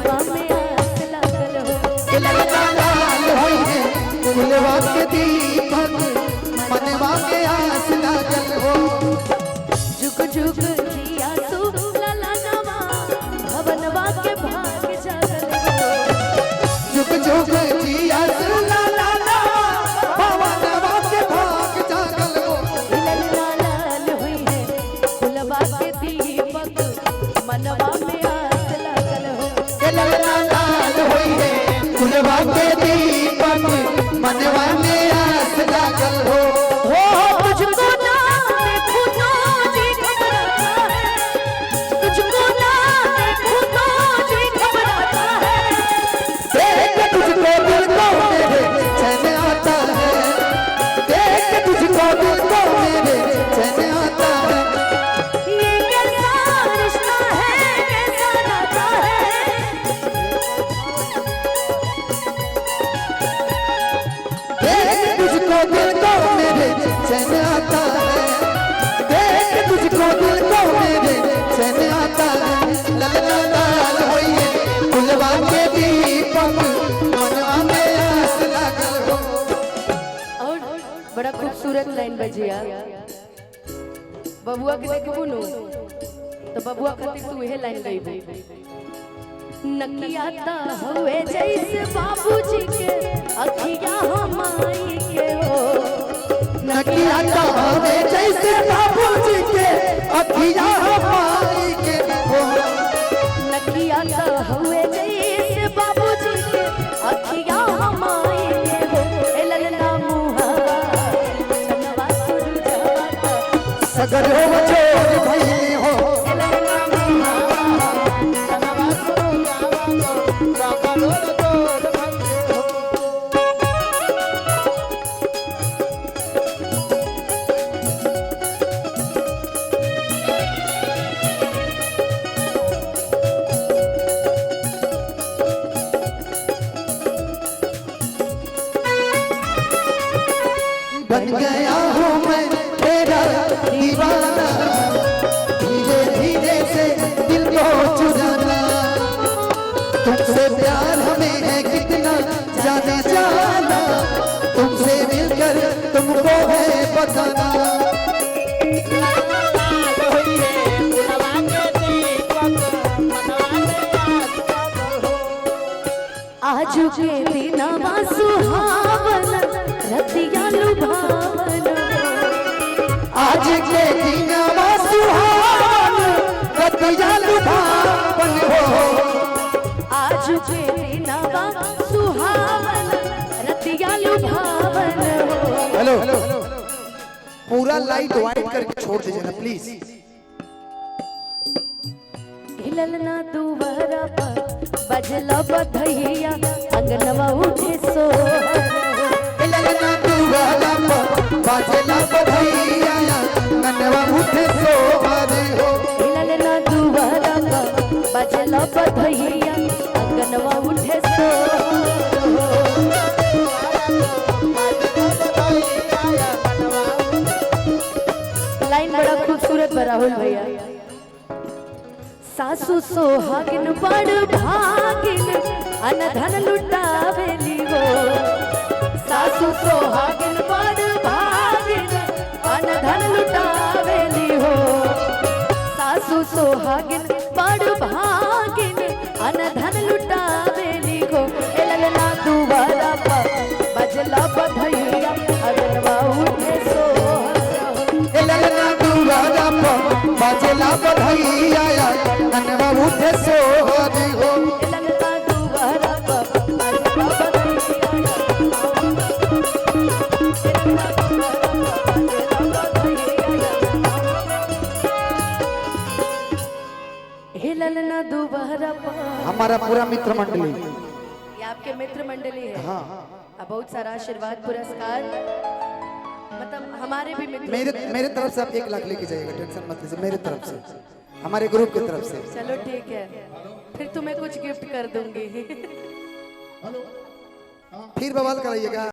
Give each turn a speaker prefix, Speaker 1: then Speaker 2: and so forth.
Speaker 1: मनवा में आस लागल हो।
Speaker 2: ललना लाल होई है फुलवा के दीपक मनवा में आस लागल हो।
Speaker 1: जुग जुग जिया सु ललनवा भवनवा के भाग जागल हो।
Speaker 2: जुग जुग जिया सु ललना भवनवा के भाग जागल हो।
Speaker 1: ललना लाल हुई है फुलवा के दीपक मनवा में आस लागल हो।
Speaker 2: ललना लाल होई है फुलवा के दीपक मनवा में आस लागल हो।
Speaker 1: तुझको ना देखूं तो जी घबराता है। तुझको ना देखूं तो जी घबराता है।
Speaker 2: देख तुझको दिल को मेरे चैन आता है। देख तुझको दिल को मेरे चैन आता है।
Speaker 1: ये कैसा रिश्ता है कैसा नाता है।
Speaker 2: देख तुझको दिल को मेरे चैन आता है। देख तुझको दिल को मेरे चैन आता है। ललना लाल होई है फुलवा के दीपक मनवा में आस लागल हो।
Speaker 1: और बड़ा खूबसूरत लाइन बजिया बबुआ के देखबू नु तो बबुआ खातिर तू यह लाइन गई नकियाता हुए जैसे बाबूजी के अखिया हमाई के हो।
Speaker 2: नकियाता हवे जैसे बाबूजी के अखिया हमारी के हो।
Speaker 1: नकियाता हुए जैसे बाबूजी के अखिया हमाई के हो। ए ललना मुहावा चनवा सुरजाता
Speaker 2: सगर हो जोर भइले हो।
Speaker 1: ए ललना मुहावा चनवा सुरजाता
Speaker 2: सगर हो जोर भइले हो। बन गया हूँ मैं तेरा दीवाना। धीरे धीरे से दिल को चुराना। तुमसे प्यार हमें है कितना जाने जाना। तुमसे मिलकर तुमको है बताना।
Speaker 1: आज के दिनवा सुहावन रतिया लुभावन।
Speaker 2: आज के दिनवा सुहावन रतिया लुभावन हो।
Speaker 1: आज के दिनवा सुहावन रतिया लुभावन हो।
Speaker 2: हेलो पूरा लाइट वाइट करके छोड़ दीजिए ना प्लीज।
Speaker 1: हिललना दुवरा पर बजला बधैया अंगनवा उठे सोहर हो।
Speaker 2: ललना दुआरा पर बाजला बधैया मनवा उठे सोहर हो।
Speaker 1: हिललना दुवरा पर बजला बधैया अंगनवा उठे सोहर हो। लाइन बड़ा खूबसूरत बा राहुल भैया। सासू सोहागिन बड़ भागिन अनधन लुटावेली हो। सासू सोहागिन बड़ भागिन अनधन लुटावेली हो। सासू सोहागिन बड़ भागिन अनधन लुटावेली हो। ए ललना दुआरा पर बजला बधैया अगनवा उठे सोहर हो।
Speaker 2: ललना दुआरा पर बाजला बधैया मनवा उठे सोहर हो।
Speaker 1: ललना दुआरा पर बजला बधैया ललना दुआरा पर।
Speaker 2: हमारा पूरा मित्र मंडली
Speaker 1: ये आपके मित्र मंडली है।
Speaker 2: हाँ
Speaker 1: अब बहुत सारा आशीर्वाद पुरस्कार मतलब हमारे भी मित्र।
Speaker 2: मेरे तरफ से आप 1 लाख लेके जाइएगा। टेंशन मत लीजिए। मेरे तरफ से हमारे ग्रुप की तरफ से।
Speaker 1: चलो ठीक है फिर तुम्हें कुछ गिफ्ट कर दूंगी।
Speaker 2: फिर बवाल कराइएगा।